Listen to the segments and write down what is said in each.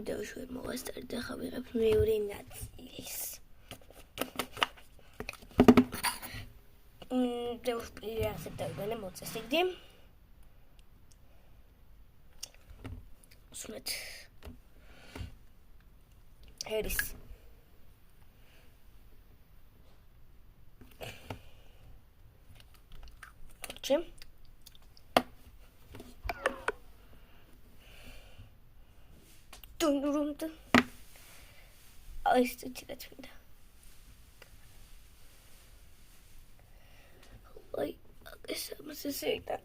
ვიდეოში ვერ მოვასწრეთ და ხა ვიღებ მეორე ნაწილს. Первый раз это было моцес где? Сунет. Эрис. Чем? Тун-рум-тун. Ай, что тебе это? Ой, essa você aceita.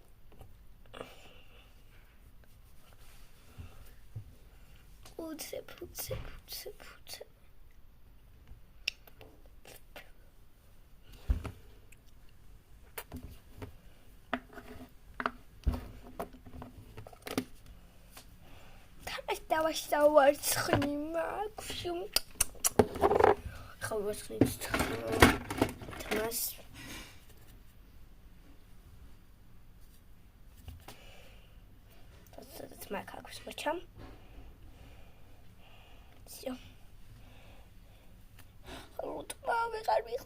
Putz. Estava Thomas. Das mal kakus mocham. Всё. Вот мама гармих.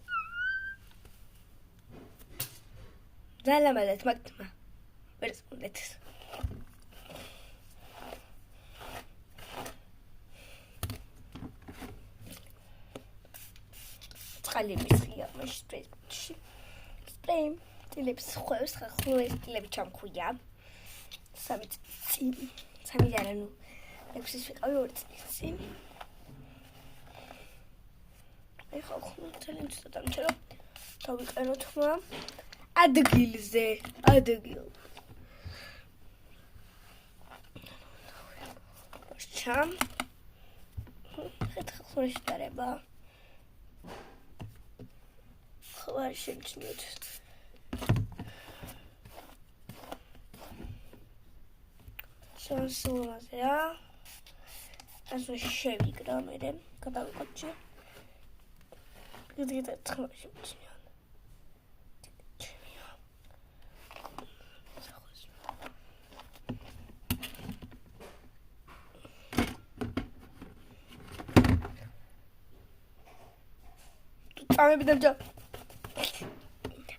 Заламалет матма. Версмунет. Qalibis ხია მასტრეში. სპრეი ტილებს ხვევს ხახულის ტილები ჩამხუია. სამი არა ნუ 6-ის ვიყავი 2 წლის წინ. ეხლა ხომ ძალიან ცოტა დამჭერო. დავიყენო თმა ადგილზე. ჩამ. ეხლა ხომ შეტარება. Var şimdi. Şansı olmaz ya. En son şey bir gram edelim. Kadar kaçı. Gıdı tamam şimdi. Tutmam bir de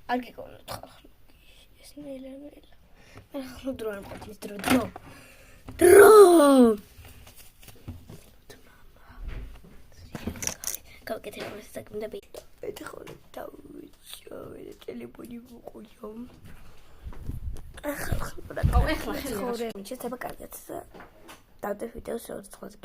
Algi con otro. Es nela. No drone, porque drone. Como que tenemos esta segunda vez. Este joder está mucho. El teléfono y buco. Para acá. Joder, mucho se va a cargar. Tanto video sobre